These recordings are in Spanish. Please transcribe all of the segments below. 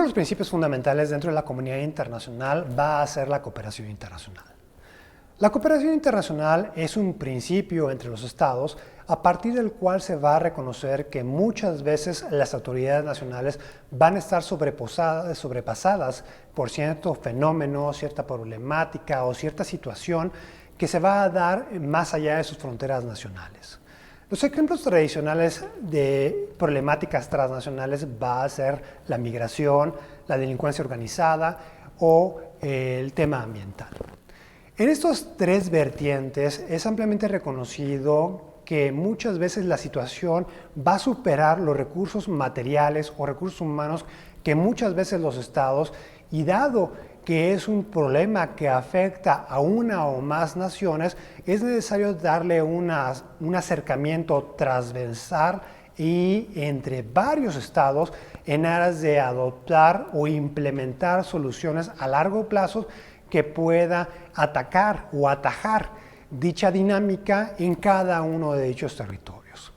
los principios fundamentales dentro de la comunidad internacional va a ser la cooperación internacional. La cooperación internacional es un principio entre los estados a partir del cual se va a reconocer que muchas veces las autoridades nacionales van a estar sobrepasadas por cierto fenómeno, cierta problemática o cierta situación que se va a dar más allá de sus fronteras nacionales. Los ejemplos tradicionales de problemáticas transnacionales va a ser la migración, la delincuencia organizada o el tema ambiental. En estos tres vertientes es ampliamente reconocido que muchas veces la situación va a superar los recursos materiales o recursos humanos que muchas veces los estados, y dado que es un problema que afecta a una o más naciones, es necesario darle un acercamiento transversal y entre varios estados en aras de adoptar o implementar soluciones a largo plazo que pueda atacar o atajar dicha dinámica en cada uno de dichos territorios.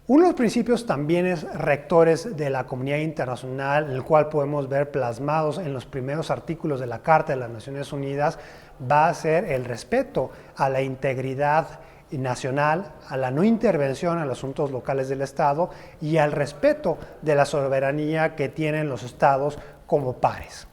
Uno de los principios también rectores de la comunidad internacional, el cual podemos ver plasmados en los primeros artículos de la Carta de las Naciones Unidas, va a ser el respeto a la integridad nacional, a la no intervención en los asuntos locales del Estado y al respeto de la soberanía que tienen los Estados como pares.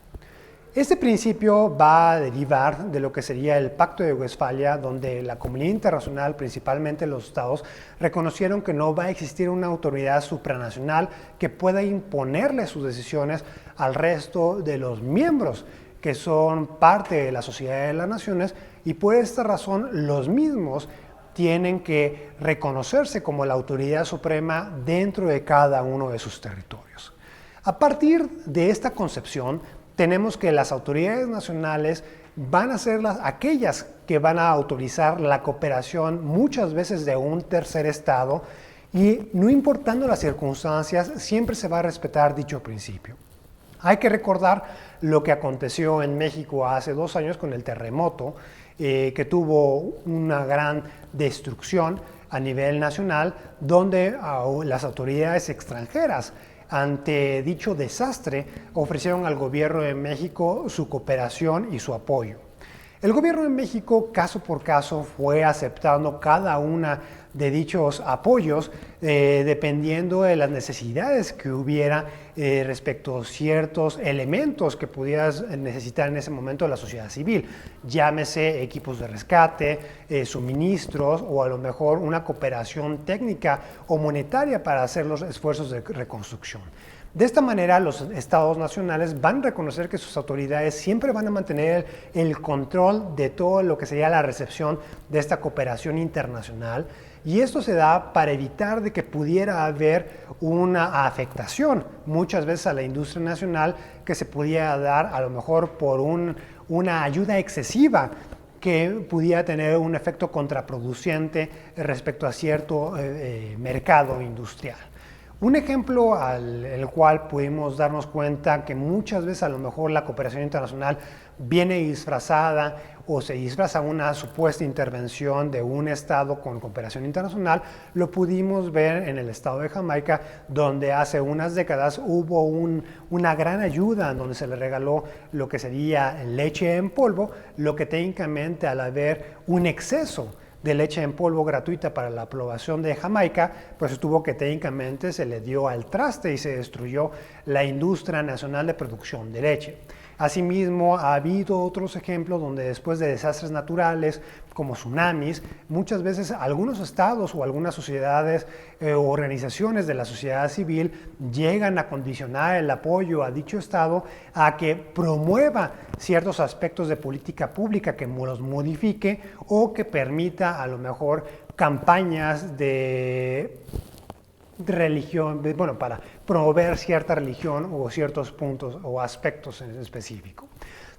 Este principio va a derivar de lo que sería el Pacto de Westfalia, donde la comunidad internacional, principalmente los estados, reconocieron que no va a existir una autoridad supranacional que pueda imponerle sus decisiones al resto de los miembros que son parte de la Sociedad de las Naciones, y por esta razón los mismos tienen que reconocerse como la autoridad suprema dentro de cada uno de sus territorios. A partir de esta concepción, tenemos que las autoridades nacionales van a ser aquellas que van a autorizar la cooperación muchas veces de un tercer estado, y no importando las circunstancias, siempre se va a respetar dicho principio. Hay que recordar lo que aconteció en México hace 2 años con el terremoto, que tuvo una gran destrucción a nivel nacional, donde las autoridades extranjeras ante dicho desastre ofrecieron al gobierno de México su cooperación y su apoyo. El gobierno de México, caso por caso, fue aceptando cada una de dichos apoyos dependiendo de las necesidades que hubiera respecto a ciertos elementos que pudieras necesitar en ese momento la sociedad civil. Llámese equipos de rescate, suministros o a lo mejor una cooperación técnica o monetaria para hacer los esfuerzos de reconstrucción. De esta manera, los estados nacionales van a reconocer que sus autoridades siempre van a mantener el control de todo lo que sería la recepción de esta cooperación internacional, y esto se da para evitar de que pudiera haber una afectación muchas veces a la industria nacional que se pudiera dar a lo mejor por una ayuda excesiva que pudiera tener un efecto contraproducente respecto a cierto mercado industrial. Un ejemplo el cual pudimos darnos cuenta que muchas veces a lo mejor la cooperación internacional viene disfrazada o se disfraza una supuesta intervención de un estado con cooperación internacional, lo pudimos ver en el estado de Jamaica, donde hace unas décadas hubo una gran ayuda donde se le regaló lo que sería leche en polvo, lo que técnicamente al haber un exceso de leche en polvo gratuita para la población de Jamaica, pues estuvo que técnicamente se le dio al traste y se destruyó la industria nacional de producción de leche. Asimismo, ha habido otros ejemplos donde después de desastres naturales como tsunamis, muchas veces algunos estados o algunas sociedades o organizaciones de la sociedad civil llegan a condicionar el apoyo a dicho estado a que promueva ciertos aspectos de política pública que los modifique o que permita a lo mejor campañas de religión, para promover cierta religión o ciertos puntos o aspectos en específico.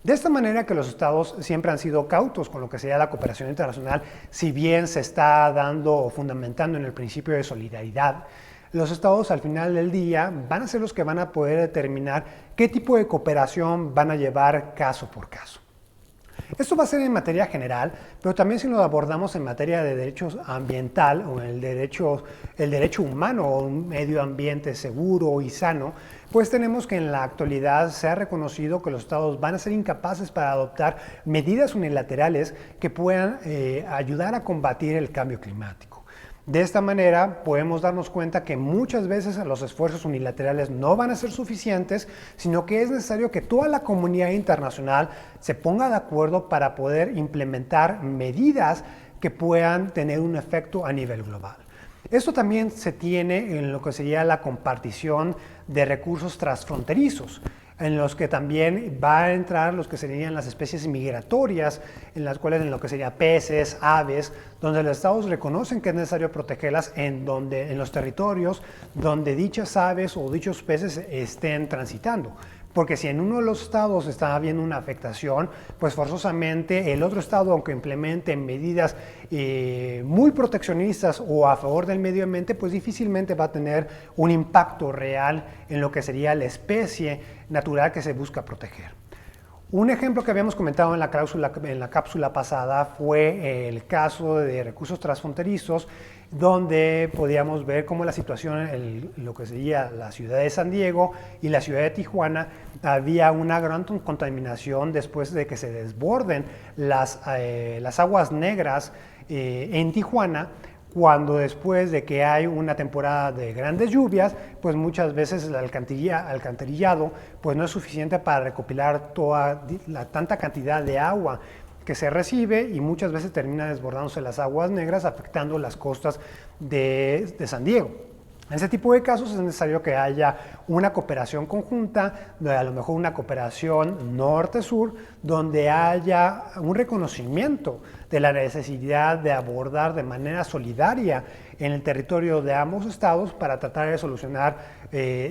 De esta manera que los estados siempre han sido cautos con lo que sería la cooperación internacional, si bien se está dando o fundamentando en el principio de solidaridad, los estados al final del día van a ser los que van a poder determinar qué tipo de cooperación van a llevar caso por caso. Esto va a ser en materia general, pero también si lo abordamos en materia de derechos ambiental o el derecho humano o un medio ambiente seguro y sano, pues tenemos que en la actualidad se ha reconocido que los estados van a ser incapaces para adoptar medidas unilaterales que puedan ayudar a combatir el cambio climático. De esta manera podemos darnos cuenta que muchas veces los esfuerzos unilaterales no van a ser suficientes, sino que es necesario que toda la comunidad internacional se ponga de acuerdo para poder implementar medidas que puedan tener un efecto a nivel global. Esto también se tiene en lo que sería la compartición de recursos transfronterizos, en los que también va a entrar los que serían las especies migratorias, en las cuales en lo que serían peces, aves, donde los estados reconocen que es necesario protegerlas en los territorios donde dichas aves o dichos peces estén transitando. Porque si en uno de los estados está habiendo una afectación, pues forzosamente el otro estado, aunque implemente medidas muy proteccionistas o a favor del medio ambiente, pues difícilmente va a tener un impacto real en lo que sería la especie natural que se busca proteger. Un ejemplo que habíamos comentado en la cápsula pasada fue el caso de recursos transfronterizos, donde podíamos ver cómo la situación en lo que sería la ciudad de San Diego y la ciudad de Tijuana había una gran contaminación después de que se desborden las aguas negras en Tijuana, cuando después de que hay una temporada de grandes lluvias, pues muchas veces el alcantarillado pues no es suficiente para recopilar toda la tanta cantidad de agua que se recibe y muchas veces termina desbordándose las aguas negras, afectando las costas de San Diego. En ese tipo de casos es necesario que haya una cooperación conjunta, a lo mejor una cooperación norte-sur, donde haya un reconocimiento de la necesidad de abordar de manera solidaria en el territorio de ambos estados para tratar de solucionar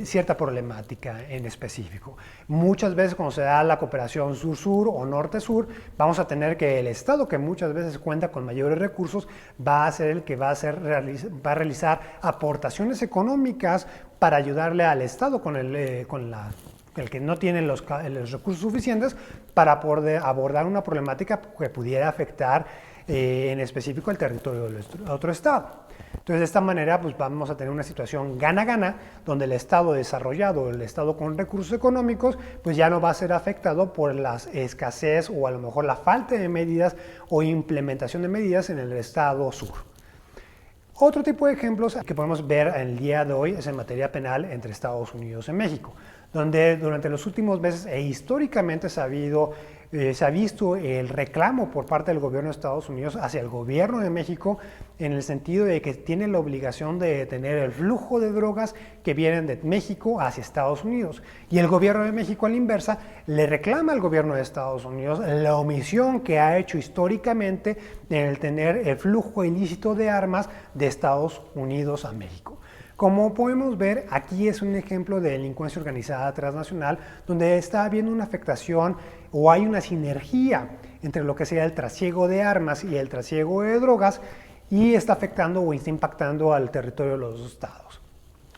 cierta problemática en específico. Muchas veces cuando se da la cooperación sur-sur o norte-sur, vamos a tener que el estado que muchas veces cuenta con mayores recursos va a ser el que va a realizar aportaciones económicas para ayudarle al estado el que no tiene los recursos suficientes para poder abordar una problemática que pudiera afectar en específico el territorio de otro estado. Entonces, de esta manera, pues vamos a tener una situación gana-gana, donde el estado desarrollado, el estado con recursos económicos, pues ya no va a ser afectado por la escasez o a lo mejor la falta de medidas o implementación de medidas en el estado sur. Otro tipo de ejemplos que podemos ver el día de hoy es en materia penal entre Estados Unidos y México, donde durante los últimos meses e históricamente se ha visto el reclamo por parte del gobierno de Estados Unidos hacia el gobierno de México en el sentido de que tiene la obligación de detener el flujo de drogas que vienen de México hacia Estados Unidos. Y el gobierno de México, a la inversa, le reclama al gobierno de Estados Unidos la omisión que ha hecho históricamente en el tener el flujo ilícito de armas de Estados Unidos a México. Como podemos ver, aquí es un ejemplo de delincuencia organizada transnacional donde está habiendo una afectación o hay una sinergia entre lo que sea el trasiego de armas y el trasiego de drogas y está afectando o está impactando al territorio de los dos estados.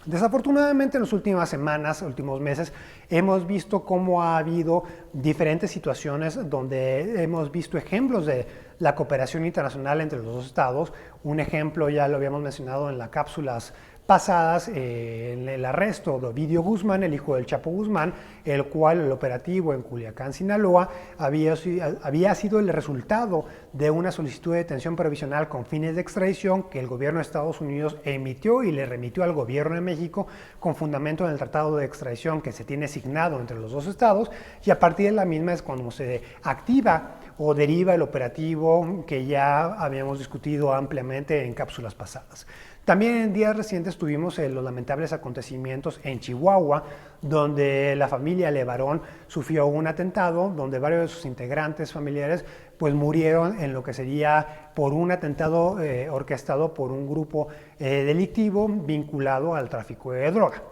Desafortunadamente en las últimas semanas, últimos meses, hemos visto cómo ha habido diferentes situaciones donde hemos visto ejemplos de la cooperación internacional entre los dos estados. Un ejemplo ya lo habíamos mencionado en las cápsulas pasadas, en el arresto de Ovidio Guzmán, el hijo del Chapo Guzmán, el cual el operativo en Culiacán, Sinaloa, había sido el resultado de una solicitud de detención provisional con fines de extradición que el gobierno de Estados Unidos emitió y le remitió al gobierno de México con fundamento en el tratado de extradición que se tiene signado entre los dos estados, y a partir de la misma es cuando se activa o deriva el operativo que ya habíamos discutido ampliamente en cápsulas pasadas. También en días recientes tuvimos los lamentables acontecimientos en Chihuahua, donde la familia Levarón sufrió un atentado, donde varios de sus integrantes familiares pues murieron en lo que sería por un atentado orquestado por un grupo delictivo vinculado al tráfico de droga.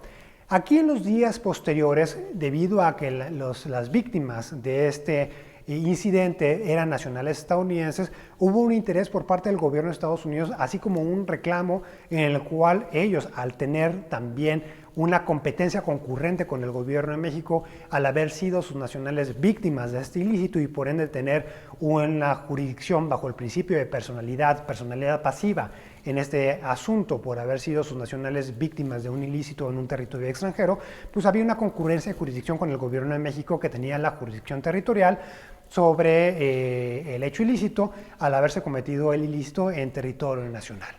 Aquí en los días posteriores, debido a que las víctimas de este incidente eran nacionales estadounidenses, hubo un interés por parte del gobierno de Estados Unidos, así como un reclamo en el cual ellos, al tener también una competencia concurrente con el gobierno de México, al haber sido sus nacionales víctimas de este ilícito y por ende tener una jurisdicción bajo el principio de personalidad pasiva en este asunto por haber sido sus nacionales víctimas de un ilícito en un territorio extranjero, pues había una concurrencia de jurisdicción con el gobierno de México que tenía la jurisdicción territorial sobre el hecho ilícito al haberse cometido el ilícito en territorio nacional.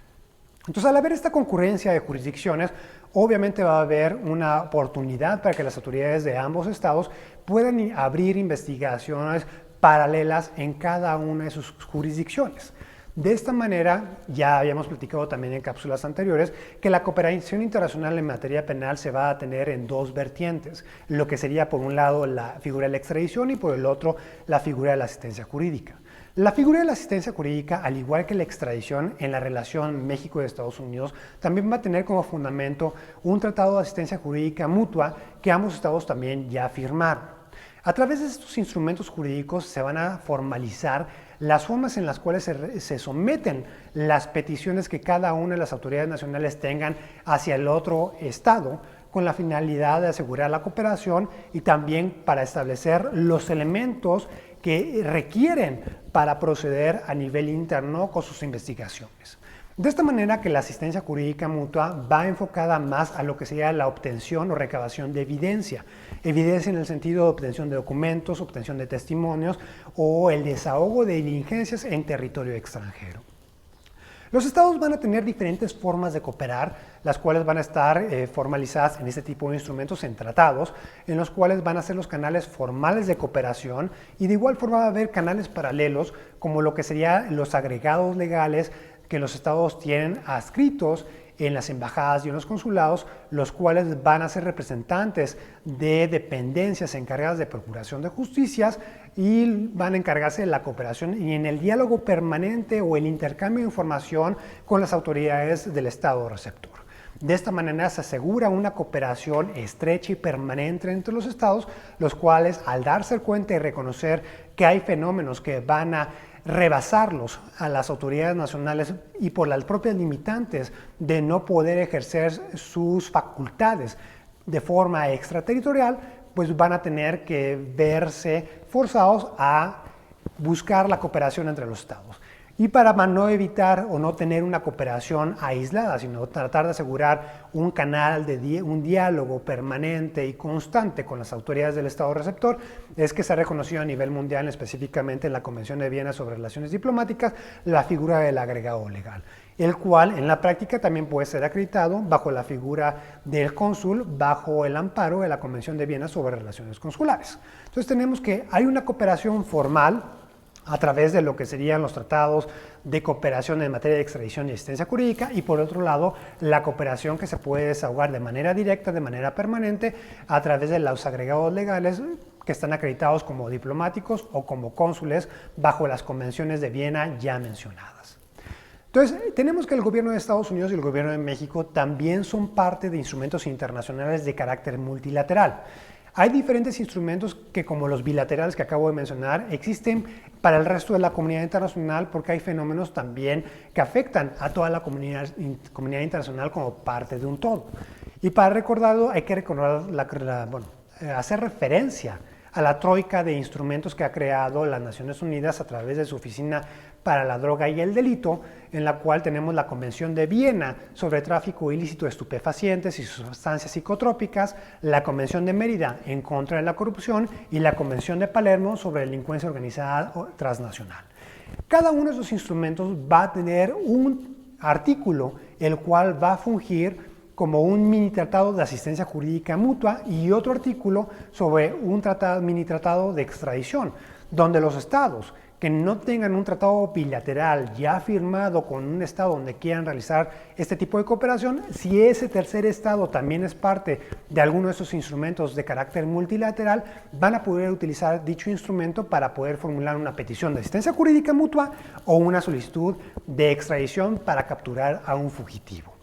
Entonces, al haber esta concurrencia de jurisdicciones, obviamente va a haber una oportunidad para que las autoridades de ambos estados puedan abrir investigaciones paralelas en cada una de sus jurisdicciones. De esta manera, ya habíamos platicado también en cápsulas anteriores, que la cooperación internacional en materia penal se va a tener en dos vertientes, lo que sería por un lado la figura de la extradición y por el otro la figura de la asistencia jurídica. La figura de la asistencia jurídica, al igual que la extradición en la relación México y Estados Unidos, también va a tener como fundamento un tratado de asistencia jurídica mutua que ambos estados también ya firmaron. A través de estos instrumentos jurídicos se van a formalizar las formas en las cuales se someten las peticiones que cada una de las autoridades nacionales tengan hacia el otro estado, con la finalidad de asegurar la cooperación y también para establecer los elementos que requieren para proceder a nivel interno con sus investigaciones. De esta manera que la asistencia jurídica mutua va enfocada más a lo que sería la obtención o recabación de evidencia. Evidencia en el sentido de obtención de documentos, obtención de testimonios o el desahogo de diligencias en territorio extranjero. Los estados van a tener diferentes formas de cooperar, las cuales van a estar formalizadas en este tipo de instrumentos, en tratados, en los cuales van a ser los canales formales de cooperación y de igual forma va a haber canales paralelos como lo que serían los agregados legales que los estados tienen adscritos en las embajadas y en los consulados, los cuales van a ser representantes de dependencias encargadas de procuración de justicias y van a encargarse de la cooperación y en el diálogo permanente o el intercambio de información con las autoridades del estado receptor. De esta manera se asegura una cooperación estrecha y permanente entre los estados, los cuales al darse cuenta y reconocer que hay fenómenos que van a rebasarlos a las autoridades nacionales y por las propias limitantes de no poder ejercer sus facultades de forma extraterritorial, pues van a tener que verse forzados a buscar la cooperación entre los estados. Y para no evitar o no tener una cooperación aislada, sino tratar de asegurar un canal un diálogo permanente y constante con las autoridades del Estado receptor, es que se ha reconocido a nivel mundial, específicamente en la Convención de Viena sobre Relaciones Diplomáticas, la figura del agregado legal, el cual en la práctica también puede ser acreditado bajo la figura del cónsul, bajo el amparo de la Convención de Viena sobre Relaciones Consulares. Entonces tenemos que hay una cooperación formal a través de lo que serían los tratados de cooperación en materia de extradición y asistencia jurídica y por otro lado la cooperación que se puede desahogar de manera directa, de manera permanente a través de los agregados legales que están acreditados como diplomáticos o como cónsules bajo las convenciones de Viena ya mencionadas. Entonces, tenemos que el gobierno de Estados Unidos y el gobierno de México también son parte de instrumentos internacionales de carácter multilateral. Hay diferentes instrumentos que, como los bilaterales que acabo de mencionar, existen para el resto de la comunidad internacional porque hay fenómenos también que afectan a toda la comunidad internacional como parte de un todo. Y para recordarlo hay que hacer referencia a la troika de instrumentos que ha creado las Naciones Unidas a través de su Oficina para la Droga y el Delito, en la cual tenemos la Convención de Viena sobre tráfico ilícito de estupefacientes y sustancias psicotrópicas, la Convención de Mérida en contra de la corrupción y la Convención de Palermo sobre delincuencia organizada transnacional. Cada uno de esos instrumentos va a tener un artículo el cual va a fungir como un mini tratado de asistencia jurídica mutua y otro artículo sobre un mini tratado de extradición, donde los estados que no tengan un tratado bilateral ya firmado con un estado donde quieran realizar este tipo de cooperación, si ese tercer estado también es parte de alguno de esos instrumentos de carácter multilateral, van a poder utilizar dicho instrumento para poder formular una petición de asistencia jurídica mutua o una solicitud de extradición para capturar a un fugitivo.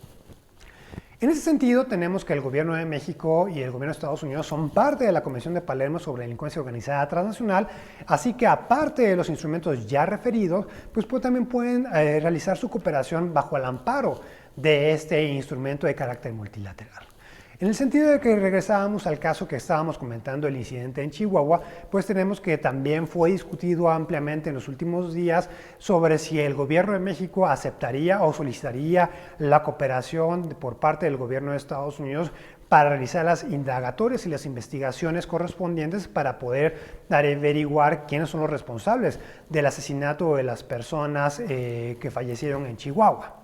En ese sentido, tenemos que el gobierno de México y el gobierno de Estados Unidos son parte de la Convención de Palermo sobre delincuencia organizada transnacional, así que aparte de los instrumentos ya referidos, pues también pueden realizar su cooperación bajo el amparo de este instrumento de carácter multilateral. En el sentido de que regresábamos al caso que estábamos comentando, el incidente en Chihuahua, pues tenemos que también fue discutido ampliamente en los últimos días sobre si el gobierno de México aceptaría o solicitaría la cooperación por parte del gobierno de Estados Unidos para realizar las indagatorias y las investigaciones correspondientes para poder averiguar quiénes son los responsables del asesinato de las personas que fallecieron en Chihuahua.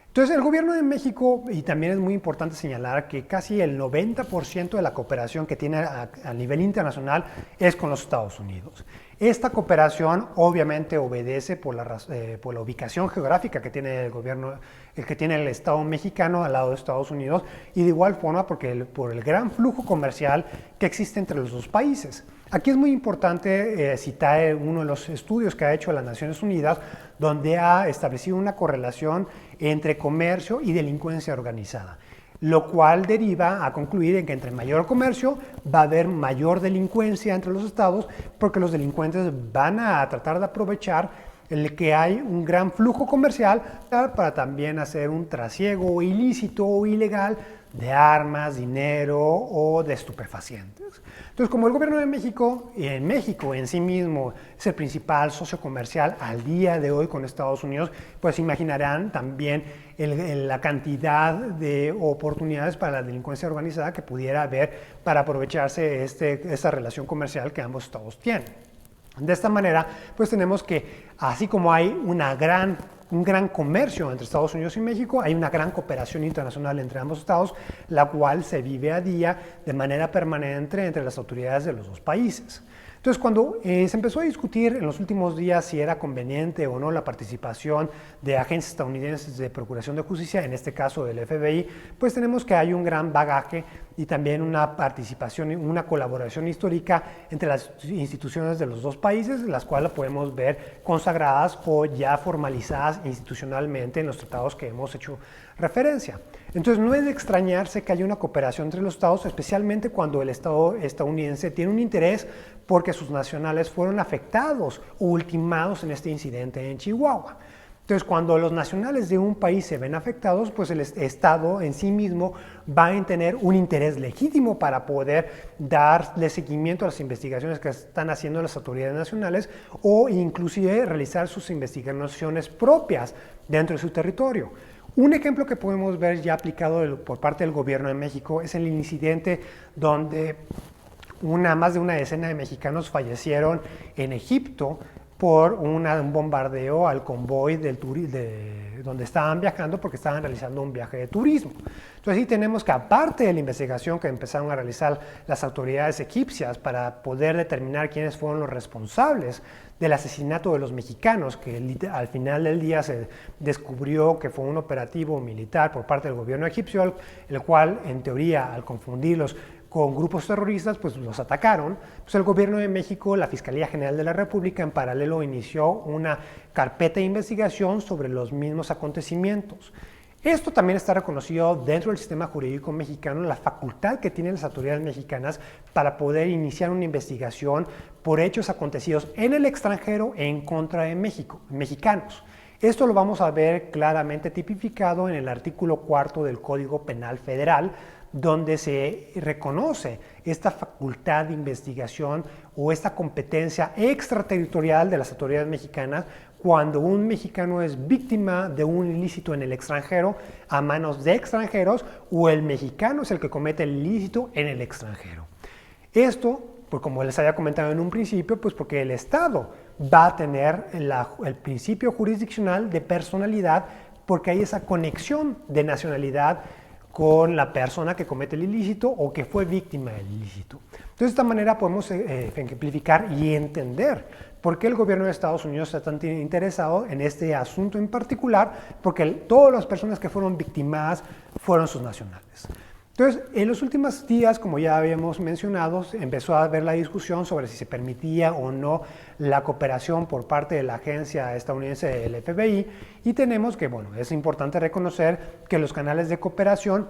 Entonces, el gobierno de México, y también es muy importante señalar que casi el 90% de la cooperación que tiene a nivel internacional es con los Estados Unidos. Esta cooperación obviamente obedece por la ubicación geográfica que tiene el gobierno, que tiene el Estado mexicano al lado de Estados Unidos, y de igual forma por el gran flujo comercial que existe entre los dos países. Aquí es muy importante citar uno de los estudios que ha hecho las Naciones Unidas, donde ha establecido una correlación entre comercio y delincuencia organizada, lo cual deriva a concluir en que entre mayor comercio va a haber mayor delincuencia entre los estados, porque los delincuentes van a tratar de aprovechar el que hay un gran flujo comercial para también hacer un trasiego ilícito o ilegal de armas, dinero o de estupefacientes. Entonces, como el gobierno de México, y en México en sí mismo es el principal socio comercial al día de hoy con Estados Unidos, pues imaginarán también la cantidad de oportunidades para la delincuencia organizada que pudiera haber para aprovecharse esta relación comercial que ambos estados tienen. De esta manera, pues tenemos que, así como hay un gran comercio entre Estados Unidos y México, hay una gran cooperación internacional entre ambos estados, la cual se vive a día de manera permanente entre las autoridades de los dos países. Entonces, cuando se empezó a discutir en los últimos días si era conveniente o no la participación de agencias estadounidenses de procuración de justicia, en este caso del FBI, pues tenemos que hay un gran bagaje y también una participación y una colaboración histórica entre las instituciones de los dos países, las cuales podemos ver consagradas o ya formalizadas institucionalmente en los tratados que hemos hecho referencia. Entonces, no es de extrañarse que haya una cooperación entre los estados, especialmente cuando el estado estadounidense tiene un interés porque sus nacionales fueron afectados o ultimados en este incidente en Chihuahua. Entonces, cuando los nacionales de un país se ven afectados, pues el Estado en sí mismo va a tener un interés legítimo para poder darle seguimiento a las investigaciones que están haciendo las autoridades nacionales o inclusive realizar sus investigaciones propias dentro de su territorio. Un ejemplo que podemos ver ya aplicado por parte del gobierno de México es el incidente donde más de una decena de mexicanos fallecieron en Egipto por un bombardeo al convoy donde estaban viajando porque estaban realizando un viaje de turismo. Entonces, sí tenemos que, aparte de la investigación que empezaron a realizar las autoridades egipcias para poder determinar quiénes fueron los responsables del asesinato de los mexicanos, que al final del día se descubrió que fue un operativo militar por parte del gobierno egipcio, el cual, en teoría, al confundirlos con grupos terroristas, pues los atacaron. Pues el gobierno de México, la Fiscalía General de la República, en paralelo inició una carpeta de investigación sobre los mismos acontecimientos. Esto también está reconocido dentro del sistema jurídico mexicano, la facultad que tienen las autoridades mexicanas para poder iniciar una investigación por hechos acontecidos en el extranjero en contra de mexicanos. Esto lo vamos a ver claramente tipificado en el artículo 4 del Código Penal Federal, donde se reconoce esta facultad de investigación o esta competencia extraterritorial de las autoridades mexicanas cuando un mexicano es víctima de un ilícito en el extranjero a manos de extranjeros o el mexicano es el que comete el ilícito en el extranjero. Esto, pues como les había comentado en un principio, pues porque el Estado va a tener el principio jurisdiccional de personalidad porque hay esa conexión de nacionalidad con la persona que comete el ilícito o que fue víctima del ilícito. Entonces, de esta manera podemos ejemplificar y entender por qué el gobierno de Estados Unidos está tan interesado en este asunto en particular, porque todas las personas que fueron victimadas fueron sus nacionales. Entonces, en los últimos días, como ya habíamos mencionado, empezó a haber la discusión sobre si se permitía o no la cooperación por parte de la agencia estadounidense del FBI y tenemos que, bueno, es importante reconocer que los canales de cooperación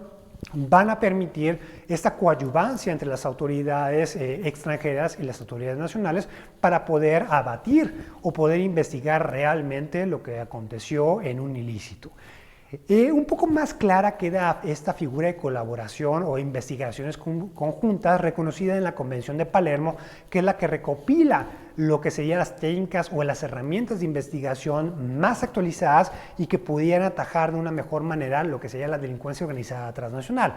van a permitir esta coadyuvancia entre las autoridades extranjeras y las autoridades nacionales para poder abatir o poder investigar realmente lo que aconteció en un ilícito. Un poco más clara queda esta figura de colaboración o investigaciones conjuntas reconocida en la Convención de Palermo, que es la que recopila lo que serían las técnicas o las herramientas de investigación más actualizadas y que pudieran atajar de una mejor manera lo que sería la delincuencia organizada transnacional.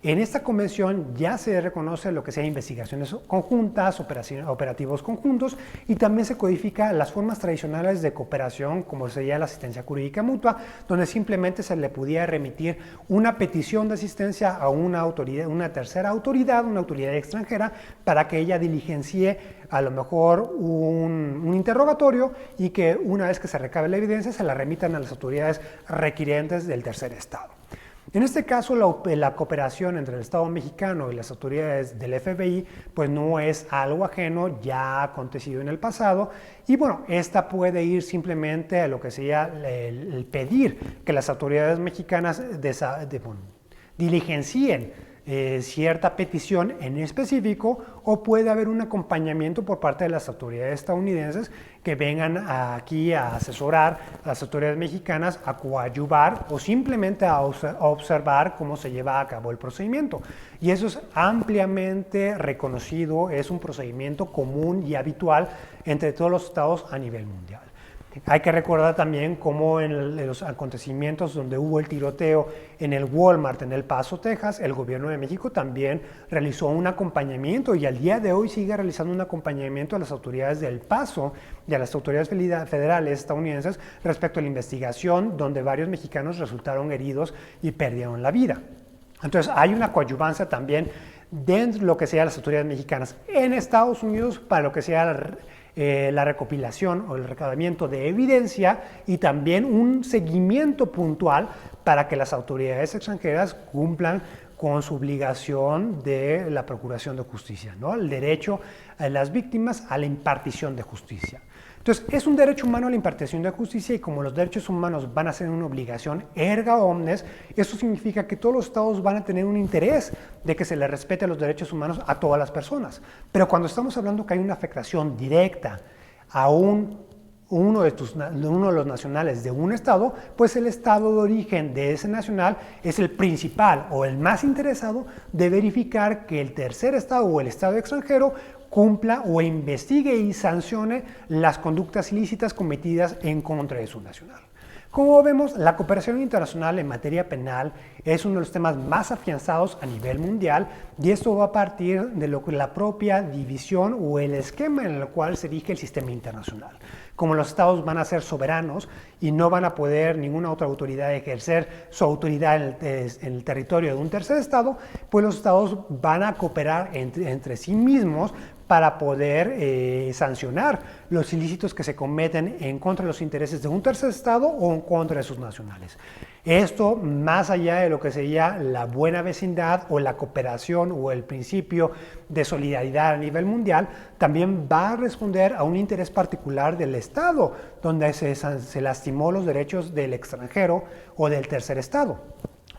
En esta convención ya se reconoce lo que sea investigaciones conjuntas, operativos conjuntos, y también se codifica las formas tradicionales de cooperación, como sería la asistencia jurídica mutua, donde simplemente se le pudiera remitir una petición de asistencia a una autoridad, una tercera autoridad, una autoridad extranjera, para que ella diligencie a lo mejor un interrogatorio y que una vez que se recabe la evidencia se la remitan a las autoridades requirientes del tercer estado. En este caso, la cooperación entre el Estado mexicano y las autoridades del FBI pues no es algo ajeno, ya ha acontecido en el pasado, y bueno, esta puede ir simplemente a lo que sería el pedir que las autoridades mexicanas diligencien cierta petición en específico, o puede haber un acompañamiento por parte de las autoridades estadounidenses que vengan aquí a asesorar a las autoridades mexicanas, a coadyuvar o simplemente a observar cómo se lleva a cabo el procedimiento. Y eso es ampliamente reconocido, es un procedimiento común y habitual entre todos los estados a nivel mundial. Hay que recordar también cómo en los acontecimientos donde hubo el tiroteo en el Walmart en El Paso, Texas, el gobierno de México también realizó un acompañamiento y al día de hoy sigue realizando un acompañamiento a las autoridades de El Paso y a las autoridades federales estadounidenses respecto a la investigación donde varios mexicanos resultaron heridos y perdieron la vida. Entonces hay una coadyuvancia también dentro de lo que sean las autoridades mexicanas en Estados Unidos para lo que sea la recopilación o el recabamiento de evidencia y también un seguimiento puntual para que las autoridades extranjeras cumplan con su obligación de la procuración de justicia, ¿no? El derecho de las víctimas a la impartición de justicia. Entonces, es un derecho humano la impartición de justicia y como los derechos humanos van a ser una obligación erga omnes, eso significa que todos los estados van a tener un interés de que se les respete los derechos humanos a todas las personas. Pero cuando estamos hablando que hay una afectación directa a uno de los nacionales de un estado, pues el estado de origen de ese nacional es el principal o el más interesado de verificar que el tercer estado o el estado extranjero cumpla o investigue y sancione las conductas ilícitas cometidas en contra de su nacional. Como vemos, la cooperación internacional en materia penal es uno de los temas más afianzados a nivel mundial y esto va a partir de la propia división o el esquema en el cual se rige el sistema internacional. Como los estados van a ser soberanos y no van a poder ninguna otra autoridad ejercer su autoridad en el territorio de un tercer estado, pues los estados van a cooperar entre sí mismos para poder sancionar los ilícitos que se cometen en contra de los intereses de un tercer estado o en contra de sus nacionales. Esto, más allá de lo que sería la buena vecindad o la cooperación o el principio de solidaridad a nivel mundial, también va a responder a un interés particular del estado, donde se lastimó los derechos del extranjero o del tercer estado.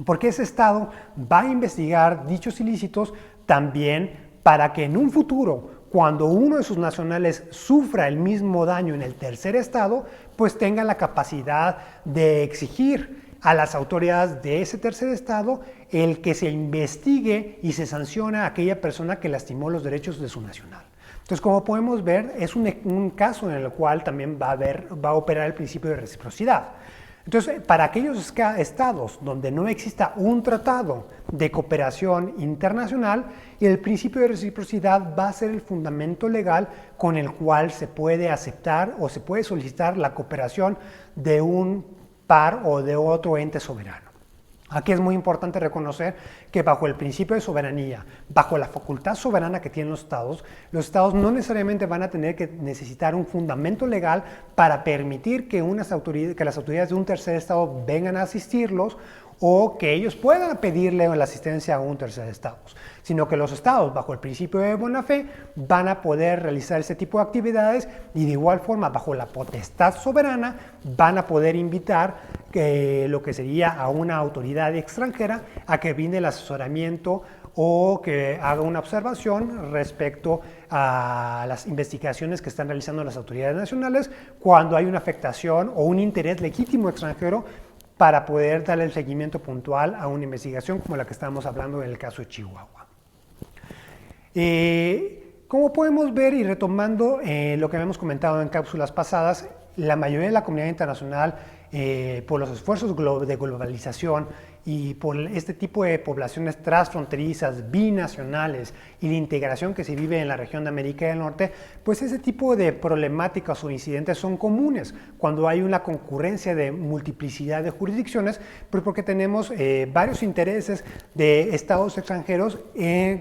Porque ese estado va a investigar dichos ilícitos también para que en un futuro, cuando uno de sus nacionales sufra el mismo daño en el tercer estado, pues tenga la capacidad de exigir a las autoridades de ese tercer estado el que se investigue y se sancione a aquella persona que lastimó los derechos de su nacional. Entonces, como podemos ver, es un caso en el cual también va a operar el principio de reciprocidad. Entonces, para aquellos estados donde no exista un tratado de cooperación internacional, el principio de reciprocidad va a ser el fundamento legal con el cual se puede aceptar o se puede solicitar la cooperación de un par o de otro ente soberano. Aquí es muy importante reconocer que bajo el principio de soberanía, bajo la facultad soberana que tienen los estados no necesariamente van a tener que necesitar un fundamento legal para permitir que las autoridades de un tercer estado vengan a asistirlos o que ellos puedan pedirle la asistencia a un tercer estado, sino que los estados, bajo el principio de buena fe, van a poder realizar ese tipo de actividades y de igual forma, bajo la potestad soberana, van a poder invitar lo que sería a una autoridad extranjera a que brinde el asesoramiento o que haga una observación respecto a las investigaciones que están realizando las autoridades nacionales cuando hay una afectación o un interés legítimo extranjero para poder darle el seguimiento puntual a una investigación como la que estamos hablando en el caso de Chihuahua. Como podemos ver y retomando lo que habíamos comentado en cápsulas pasadas, la mayoría de la comunidad internacional, por los esfuerzos de globalización y por este tipo de poblaciones transfronterizas, binacionales y de integración que se vive en la región de América del Norte, pues ese tipo de problemáticas o incidentes son comunes cuando hay una concurrencia de multiplicidad de jurisdicciones, pues porque tenemos varios intereses de estados extranjeros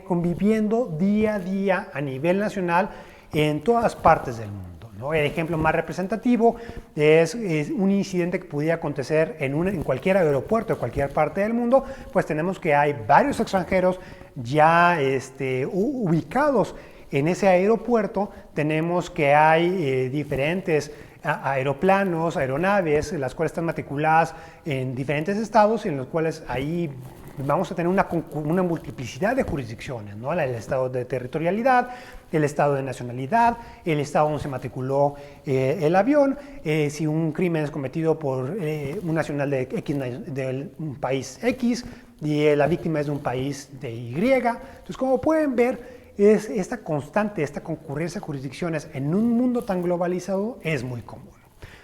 conviviendo día a día a nivel nacional en todas partes del mundo. ¿no? El ejemplo más representativo es un incidente que pudiera acontecer en cualquier aeropuerto de cualquier parte del mundo, pues tenemos que hay varios extranjeros ya ubicados en ese aeropuerto, tenemos que hay diferentes aeroplanos, aeronaves, las cuales están matriculadas en diferentes estados, en los cuales ahí vamos a tener una multiplicidad de jurisdicciones, ¿no? El estado de territorialidad, el estado de nacionalidad, el estado donde se matriculó el avión, si un crimen es cometido por un nacional de un país X y la víctima es de un país de Y. Entonces, como pueden ver, esta constante, esta concurrencia de jurisdicciones en un mundo tan globalizado es muy común.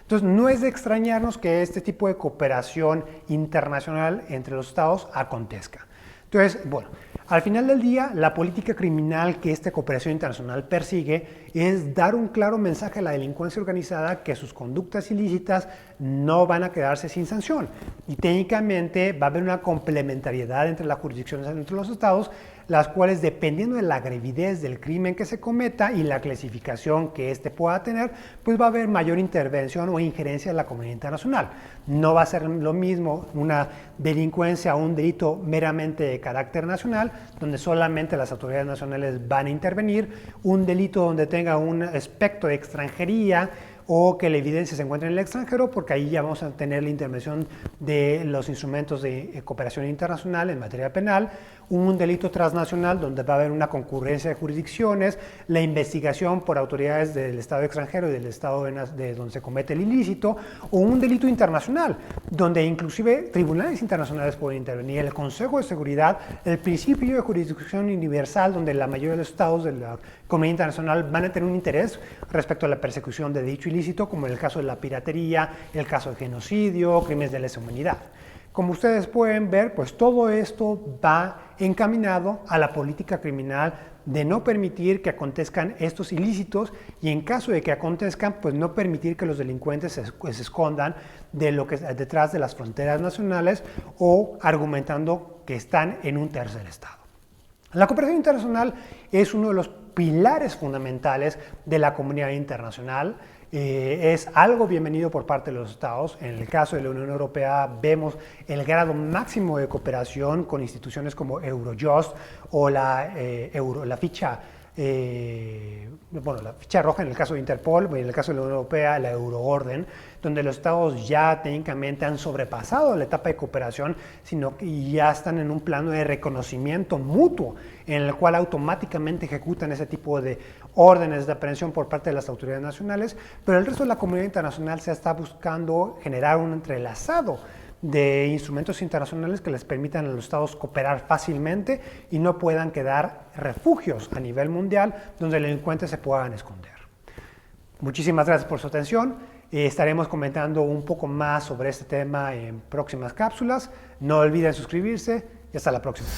Entonces, no es de extrañarnos que este tipo de cooperación internacional entre los estados acontezca. Entonces, bueno, al final del día, la política criminal que esta cooperación internacional persigue es dar un claro mensaje a la delincuencia organizada que sus conductas ilícitas no van a quedarse sin sanción. Y técnicamente va a haber una complementariedad entre las jurisdicciones entre los estados, las cuales, dependiendo de la gravedad del crimen que se cometa y la clasificación que éste pueda tener, pues va a haber mayor intervención o injerencia de la comunidad internacional. No va a ser lo mismo una delincuencia o un delito meramente de carácter nacional, donde solamente las autoridades nacionales van a intervenir, un delito donde tenga un aspecto de extranjería o que la evidencia se encuentre en el extranjero, porque ahí ya vamos a tener la intervención de los instrumentos de cooperación internacional en materia penal, un delito transnacional donde va a haber una concurrencia de jurisdicciones, la investigación por autoridades del Estado extranjero y del Estado de donde se comete el ilícito, o un delito internacional, donde inclusive tribunales internacionales pueden intervenir, el Consejo de Seguridad, el principio de jurisdicción universal, donde la mayoría de los estados de la comunidad internacional van a tener un interés respecto a la persecución de dicho ilícito, como en el caso de la piratería, el caso de genocidio, crímenes de lesa humanidad. Como ustedes pueden ver, pues todo esto va encaminado a la política criminal de no permitir que acontezcan estos ilícitos y en caso de que acontezcan, pues no permitir que los delincuentes se escondan de lo que detrás de las fronteras nacionales o argumentando que están en un tercer estado. La cooperación internacional es uno de los pilares fundamentales de la comunidad internacional. Es algo bienvenido por parte de los estados. En el caso de la Unión Europea vemos el grado máximo de cooperación con instituciones como Eurojust o la ficha roja en el caso de Interpol, y en el caso de la Unión Europea la Euroorden, donde los estados ya técnicamente han sobrepasado la etapa de cooperación, sino que ya están en un plano de reconocimiento mutuo, en el cual automáticamente ejecutan ese tipo de órdenes de aprehensión por parte de las autoridades nacionales, pero el resto de la comunidad internacional se está buscando generar un entrelazado de instrumentos internacionales que les permitan a los estados cooperar fácilmente y no puedan quedar refugios a nivel mundial donde los delincuentes se puedan esconder. Muchísimas gracias por su atención. Estaremos comentando un poco más sobre este tema en próximas cápsulas. No olviden suscribirse y hasta la próxima.